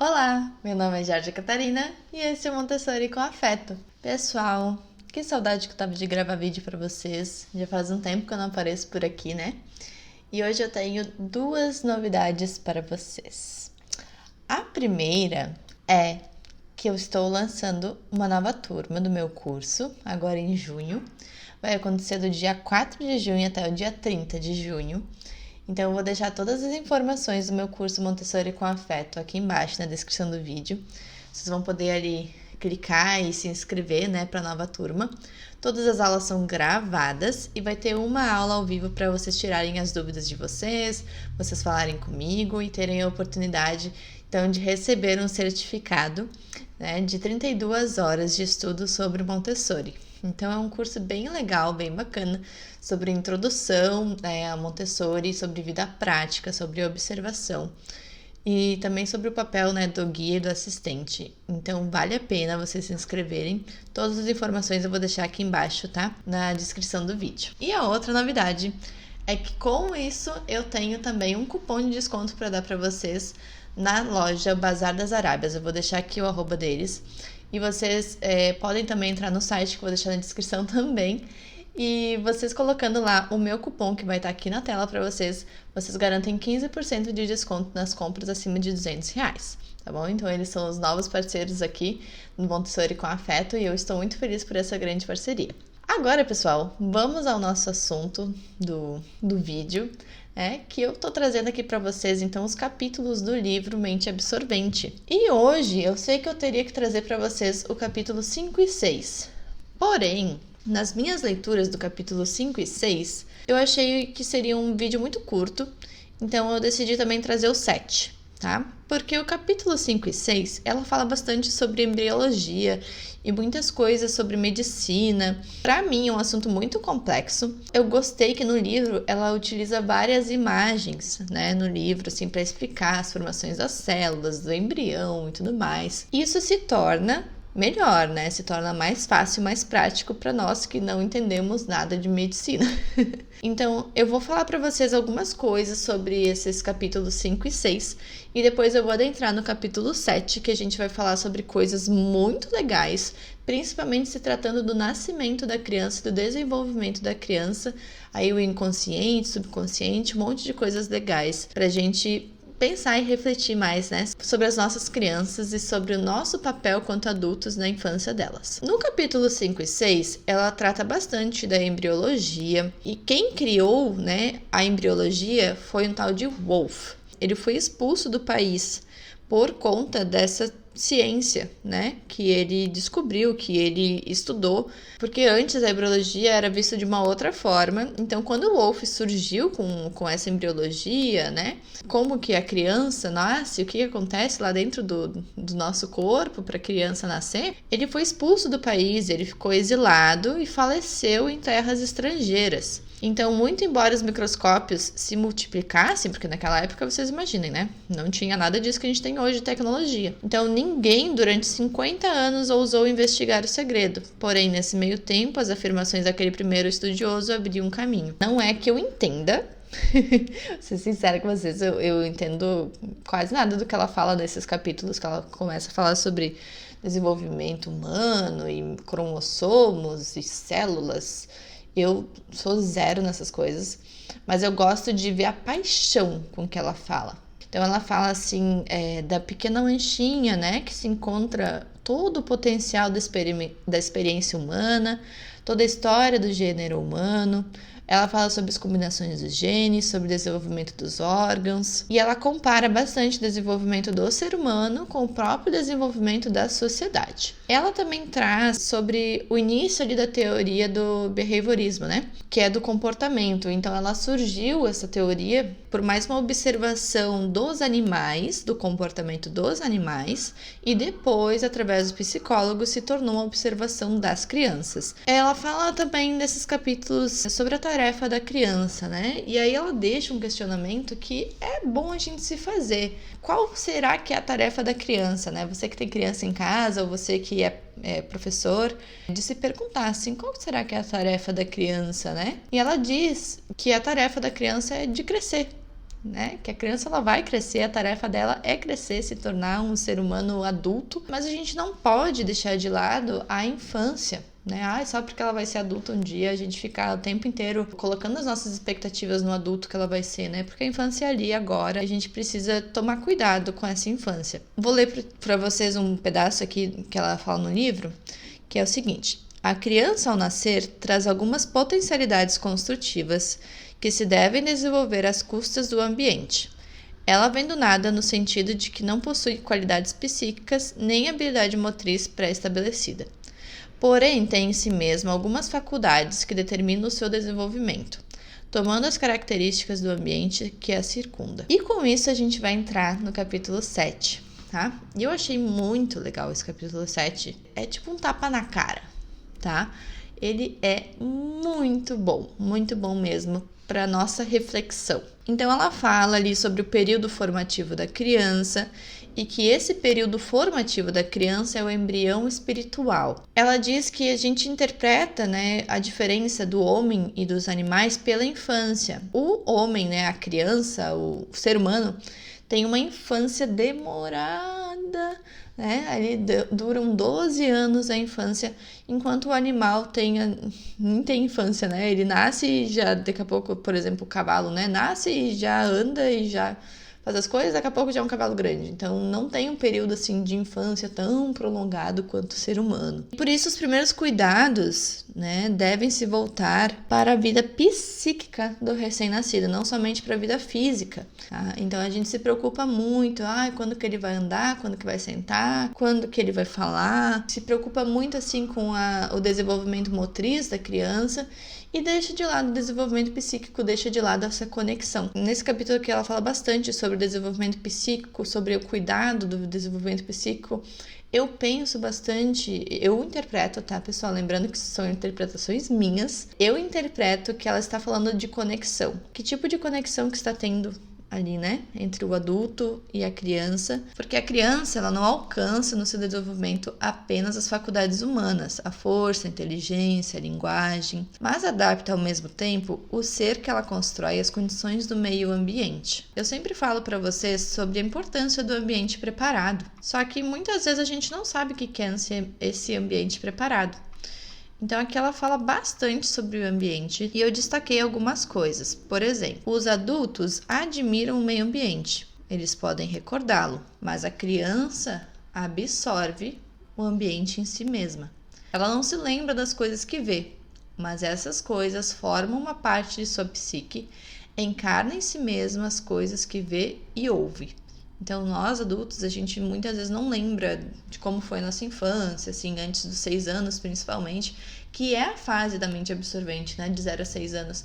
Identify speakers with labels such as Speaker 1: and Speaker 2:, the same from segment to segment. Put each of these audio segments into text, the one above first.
Speaker 1: Olá, meu nome é Jorge Catarina e esse é o Montessori com Afeto. Pessoal, que saudade que eu tava de gravar vídeo pra vocês. Já faz um tempo que eu não apareço por aqui, né? E hoje eu tenho duas novidades para vocês. A primeira é que eu estou lançando uma nova turma do meu curso, agora em junho. Vai acontecer do dia 4 de junho até o dia 30 de junho. Então, eu vou deixar todas as informações do meu curso Montessori com Afeto aqui embaixo na descrição do vídeo. Vocês vão poder ali clicar e se inscrever, né, para a nova turma. Todas as aulas são gravadas e vai ter uma aula ao vivo para vocês tirarem as dúvidas de vocês falarem comigo e terem a oportunidade, então, de receber um certificado, né, de 32 horas de estudo sobre Montessori. Então, é um curso bem legal, bem bacana, sobre introdução, a Montessori, sobre vida prática, sobre observação e também sobre o papel, do guia e do assistente. Então, vale a pena vocês se inscreverem. Todas as informações eu vou deixar aqui embaixo, tá? Na descrição do vídeo. E a outra novidade é que com isso eu tenho também um cupom de desconto para dar para vocês na loja Bazar das Arábias. Eu vou deixar aqui o arroba deles. E vocês podem também entrar no site, que eu vou deixar na descrição também. E vocês colocando lá o meu cupom, que vai estar aqui na tela para vocês garantem 15% de desconto nas compras acima de R$200, tá bom? Então, eles são os novos parceiros aqui no Montessori com Afeto e eu estou muito feliz por essa grande parceria. Agora, pessoal, vamos ao nosso assunto do vídeo, que eu tô trazendo aqui para vocês, então, os capítulos do livro Mente Absorvente. E hoje, eu sei que eu teria que trazer para vocês o capítulo 5 e 6. Porém, nas minhas leituras do capítulo 5 e 6, eu achei que seria um vídeo muito curto, então eu decidi também trazer o 7, tá? Porque o capítulo 5 e 6, ela fala bastante sobre embriologia e muitas coisas sobre medicina. Para mim é um assunto muito complexo. Eu gostei que no livro ela utiliza várias imagens, no livro, assim, para explicar as formações das células, do embrião e tudo mais. Isso se torna melhor, se torna mais fácil, mais prático para nós que não entendemos nada de medicina. Então, eu vou falar para vocês algumas coisas sobre esses capítulos 5 e 6 e depois eu vou adentrar no capítulo 7, que a gente vai falar sobre coisas muito legais, principalmente se tratando do nascimento da criança, do desenvolvimento da criança, aí o inconsciente, subconsciente, um monte de coisas legais pra gente pensar e refletir mais, sobre as nossas crianças e sobre o nosso papel quanto adultos na infância delas. No capítulo 5 e 6, ela trata bastante da embriologia e quem criou, a embriologia foi um tal de Wolff. Ele foi expulso do país por conta dessa ciência, que ele descobriu, que ele estudou, porque antes a embriologia era vista de uma outra forma. Então, quando o Wolff surgiu com essa embriologia, como que a criança nasce, o que acontece lá dentro do nosso corpo para a criança nascer, ele foi expulso do país, ele ficou exilado e faleceu em terras estrangeiras. Então, muito embora os microscópios se multiplicassem, porque naquela época, vocês imaginem, não tinha nada disso que a gente tem hoje de tecnologia. Então, ninguém durante 50 anos ousou investigar o segredo. Porém, nesse meio tempo, as afirmações daquele primeiro estudioso abriam um caminho. Não é que eu entenda, vou ser sincera com vocês, eu entendo quase nada do que ela fala nesses capítulos, que ela começa a falar sobre desenvolvimento humano e cromossomos e células. Eu sou zero nessas coisas, mas eu gosto de ver a paixão com que ela fala. Então, ela fala assim, da pequena manchinha, que se encontra todo o potencial da experiência humana, toda a história do gênero humano. Ela fala sobre as combinações dos genes, sobre o desenvolvimento dos órgãos. E ela compara bastante o desenvolvimento do ser humano com o próprio desenvolvimento da sociedade. Ela também traz sobre o início ali da teoria do behaviorismo, que é do comportamento. Então, ela surgiu, essa teoria, por mais uma observação dos animais, do comportamento dos animais, e depois, através dos psicólogos, se tornou uma observação das crianças. Ela fala também desses capítulos sobre a tarefa da criança, E aí ela deixa um questionamento que é bom a gente se fazer. Qual será que é a tarefa da criança, Você que tem criança em casa, ou você que é professor, de se perguntar assim, qual será que é a tarefa da criança, E ela diz que a tarefa da criança é de crescer. né? Que a criança ela vai crescer, a tarefa dela é crescer, se tornar um ser humano adulto, mas a gente não pode deixar de lado a infância, né? Só porque ela vai ser adulta um dia, a gente ficar o tempo inteiro colocando as nossas expectativas no adulto que ela vai ser, né? Porque a infância é ali agora, a gente precisa tomar cuidado com essa infância. Vou ler para vocês um pedaço aqui que ela fala no livro, que é o seguinte: a criança ao nascer traz algumas potencialidades construtivas que se devem desenvolver às custas do ambiente. Ela vem do nada no sentido de que não possui qualidades psíquicas nem habilidade motriz pré-estabelecida. Porém, tem em si mesma algumas faculdades que determinam o seu desenvolvimento, tomando as características do ambiente que a circunda. E com isso a gente vai entrar no capítulo 7, tá? E eu achei muito legal esse capítulo 7. É tipo um tapa na cara, tá? Ele é muito bom mesmo para nossa reflexão. Então ela fala ali sobre o período formativo da criança e que esse período formativo da criança é o embrião espiritual. Ela diz que a gente interpreta, né, a diferença do homem e dos animais pela infância. O homem, né, a criança, o ser humano, tem uma infância demorada, né? Ali duram 12 anos a infância, enquanto o animal nem tem infância, né? Ele nasce e já, daqui a pouco, por exemplo, o cavalo, né? Nasce e já anda e já faz as coisas, daqui a pouco já é um cavalo grande. Então, não tem um período, assim, de infância tão prolongado quanto o ser humano. Por isso, os primeiros cuidados, né, devem se voltar para a vida psíquica do recém-nascido, não somente para a vida física, tá? Então, a gente se preocupa muito, quando que ele vai andar, quando que vai sentar, quando que ele vai falar. Se preocupa muito, assim, com o desenvolvimento motriz da criança e deixa de lado o desenvolvimento psíquico, deixa de lado essa conexão. Nesse capítulo aqui ela fala bastante sobre o desenvolvimento psíquico, sobre o cuidado do desenvolvimento psíquico. Eu penso bastante, eu interpreto, tá, pessoal? Lembrando que são interpretações minhas. Eu interpreto que ela está falando de conexão. Que tipo de conexão que está tendo ali, né, entre o adulto e a criança, porque a criança, ela não alcança no seu desenvolvimento apenas as faculdades humanas, a força, a inteligência, a linguagem, mas adapta ao mesmo tempo o ser que ela constrói às condições do meio ambiente. Eu sempre falo para vocês sobre a importância do ambiente preparado, só que muitas vezes a gente não sabe o que é esse ambiente preparado. Então aqui ela fala bastante sobre o ambiente e eu destaquei algumas coisas. Por exemplo, os adultos admiram o meio ambiente, eles podem recordá-lo, mas a criança absorve o ambiente em si mesma. Ela não se lembra das coisas que vê, mas essas coisas formam uma parte de sua psique, encarna em si mesma as coisas que vê e ouve. Então, nós adultos, a gente muitas vezes não lembra de como foi a nossa infância, assim, antes dos 6 anos, principalmente, que é a fase da mente absorvente, né, de 0 a 6 anos.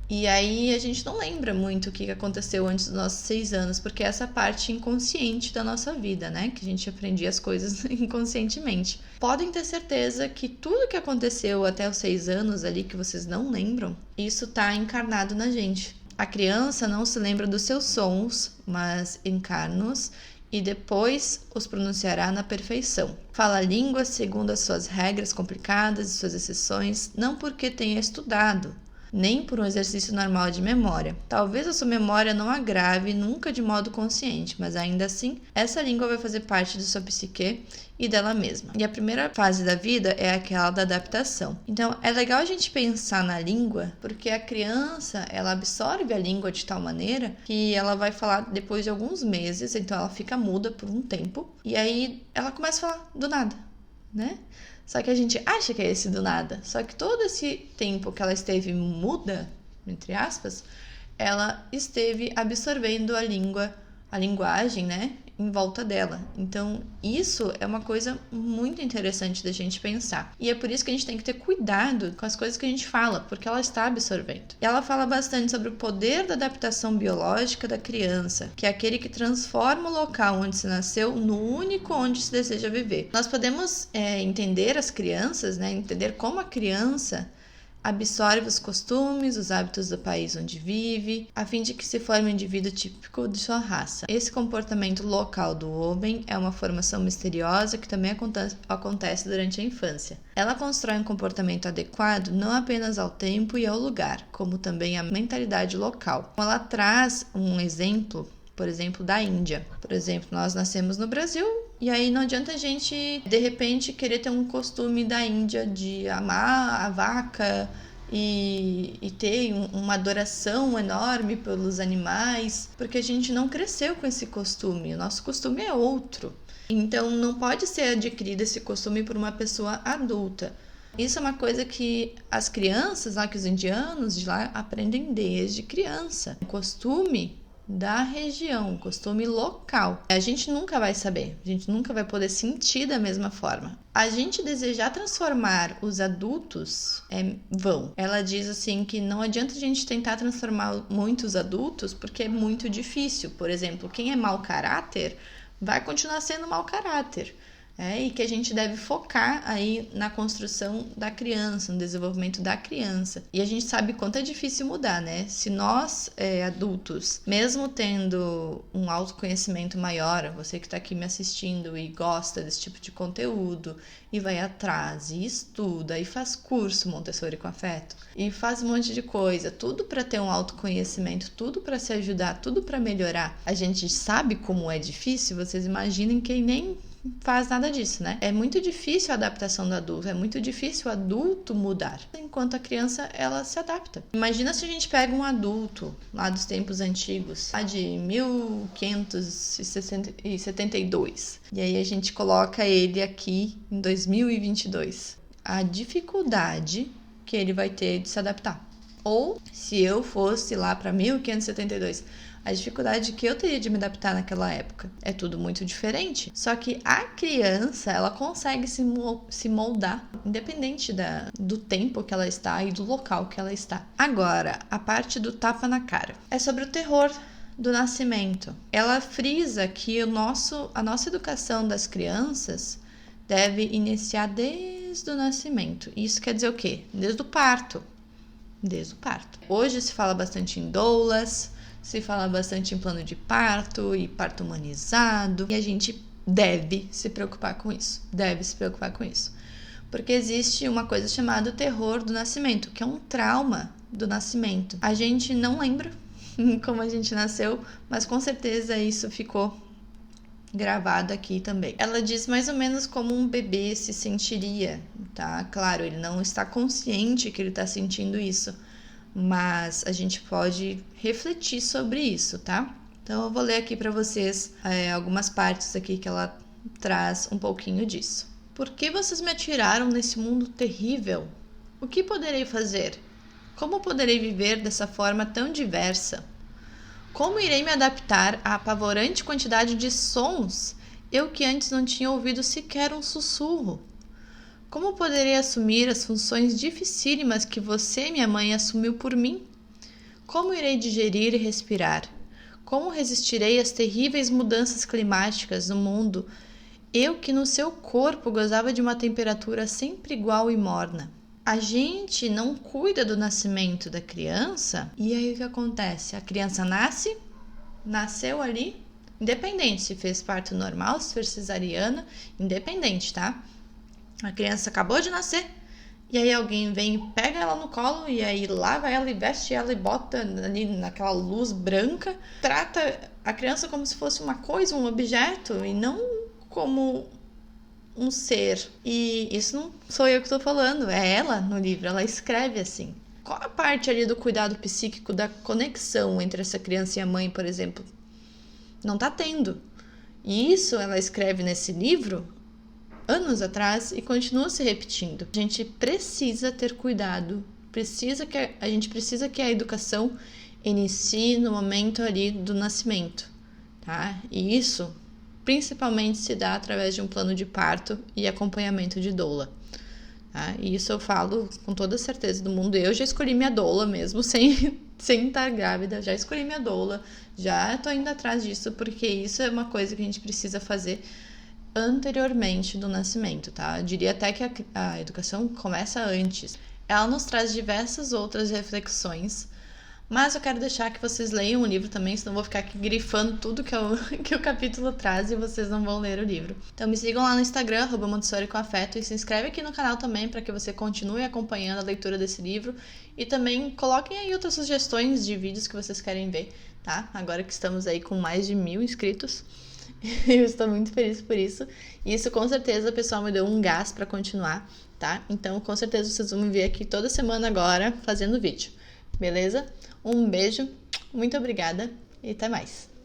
Speaker 1: E aí, a gente não lembra muito o que aconteceu antes dos nossos 6 anos, porque é essa parte inconsciente da nossa vida, né, que a gente aprendia as coisas inconscientemente. Podem ter certeza que tudo que aconteceu até os 6 anos ali, que vocês não lembram, isso tá encarnado na gente. A criança não se lembra dos seus sons, mas encarna-os e depois os pronunciará na perfeição. Fala a língua segundo as suas regras complicadas e suas exceções, não porque tenha estudado, nem por um exercício normal de memória. Talvez a sua memória não a grave nunca de modo consciente, mas ainda assim, essa língua vai fazer parte de sua psique e dela mesma. E a primeira fase da vida é aquela da adaptação. Então, é legal a gente pensar na língua, porque a criança, ela absorve a língua de tal maneira que ela vai falar depois de alguns meses, então ela fica muda por um tempo, e aí ela começa a falar do nada, né? Só que a gente acha que é esse do nada. Só que todo esse tempo que ela esteve muda, entre aspas, ela esteve absorvendo a linguagem, né, em volta dela. Então, isso é uma coisa muito interessante da gente pensar. E é por isso que a gente tem que ter cuidado com as coisas que a gente fala, porque ela está absorvendo. E ela fala bastante sobre o poder da adaptação biológica da criança, que é aquele que transforma o local onde se nasceu no único onde se deseja viver. Nós podemos entender as crianças, né, entender como a criança absorve os costumes, os hábitos do país onde vive, a fim de que se forme um indivíduo típico de sua raça. Esse comportamento local do homem é uma formação misteriosa que também acontece durante a infância. Ela constrói um comportamento adequado não apenas ao tempo e ao lugar, como também à mentalidade local. Ela traz um exemplo, por exemplo, da Índia. Por exemplo, nós nascemos no Brasil e aí não adianta a gente, de repente, querer ter um costume da Índia de amar a vaca e ter uma adoração enorme pelos animais, porque a gente não cresceu com esse costume. O nosso costume é outro. Então, não pode ser adquirido esse costume por uma pessoa adulta. Isso é uma coisa que as crianças lá, que os indianos de lá aprendem desde criança. O costume da região, costume local. A gente nunca vai saber, a gente nunca vai poder sentir da mesma forma. A gente desejar transformar os adultos é vão. Ela diz assim que não adianta a gente tentar transformar muitos adultos porque é muito difícil. Por exemplo, quem é mau caráter vai continuar sendo mau caráter. E que a gente deve focar aí na construção da criança, no desenvolvimento da criança. E a gente sabe quanto é difícil mudar, né? Se nós, adultos, mesmo tendo um autoconhecimento maior, você que está aqui me assistindo e gosta desse tipo de conteúdo, e vai atrás, e estuda, e faz curso Montessori com Afeto, e faz um monte de coisa, tudo para ter um autoconhecimento, tudo para se ajudar, tudo para melhorar. A gente sabe como é difícil, vocês imaginem quem nem faz nada disso, né? É muito difícil a adaptação do adulto, é muito difícil o adulto mudar, enquanto a criança, ela se adapta. Imagina se a gente pega um adulto lá dos tempos antigos, lá de 1572, e aí a gente coloca ele aqui em 2022. A dificuldade que ele vai ter de se adaptar. Ou, se eu fosse lá para 1572, a dificuldade que eu teria de me adaptar naquela época. É tudo muito diferente. Só que a criança, ela consegue se moldar, independente do tempo que ela está e do local que ela está. Agora, a parte do tapa na cara. É sobre o terror do nascimento. Ela frisa que a nossa educação das crianças deve iniciar desde o nascimento. Isso quer dizer o quê? Desde o parto. Desde o parto. Hoje se fala bastante em doulas, se fala bastante em plano de parto e parto humanizado, e a gente deve se preocupar com isso, porque existe uma coisa chamada terror do nascimento, que é um trauma do nascimento. A gente não lembra como a gente nasceu, mas com certeza isso ficou gravado aqui também. Ela diz mais ou menos como um bebê se sentiria, tá? Claro, ele não está consciente que ele está sentindo isso, mas a gente pode refletir sobre isso, tá? Então eu vou ler aqui para vocês algumas partes aqui que ela traz um pouquinho disso. Por que vocês me atiraram nesse mundo terrível? O que poderei fazer? Como poderei viver dessa forma tão diversa? Como irei me adaptar à apavorante quantidade de sons, eu que antes não tinha ouvido sequer um sussurro? Como poderei assumir as funções dificílimas que você, minha mãe, assumiu por mim? Como irei digerir e respirar? Como resistirei às terríveis mudanças climáticas no mundo, eu que no seu corpo gozava de uma temperatura sempre igual e morna? A gente não cuida do nascimento da criança, e aí o que acontece? A criança nasceu ali, independente se fez parto normal, se fez cesariana, independente, tá? A criança acabou de nascer, e aí alguém vem e pega ela no colo, e aí lava ela e veste ela e bota ali naquela luz branca, trata a criança como se fosse uma coisa, um objeto, e não como um ser. E isso não sou eu que estou falando, é ela no livro, ela escreve assim. Qual a parte ali do cuidado psíquico, da conexão entre essa criança e a mãe, por exemplo? Não tá tendo. E isso ela escreve nesse livro anos atrás e continua se repetindo. A gente precisa ter cuidado, a gente precisa que a educação inicie no momento ali do nascimento, tá? E isso principalmente se dá através de um plano de parto e acompanhamento de doula. Tá? E isso eu falo com toda certeza do mundo. Eu já escolhi minha doula mesmo, sem estar grávida, já escolhi minha doula, já tô indo atrás disso, porque isso é uma coisa que a gente precisa fazer anteriormente do nascimento, tá? Eu diria até que a educação começa antes. ela nos traz diversas outras reflexões, mas eu quero deixar que vocês leiam o livro também, senão eu vou ficar aqui grifando tudo que o capítulo traz e vocês não vão ler o livro. Então me sigam lá no Instagram, @montessori_com_afeto, e se inscreve aqui no canal também para que você continue acompanhando a leitura desse livro e também coloquem aí outras sugestões de vídeos que vocês querem ver, tá? Agora que estamos aí com mais de 1000 inscritos, eu estou muito feliz por isso. E isso com certeza, pessoal, me deu um gás para continuar, tá? Então com certeza vocês vão me ver aqui toda semana agora fazendo vídeo. Beleza? Um beijo, muito obrigada e até mais!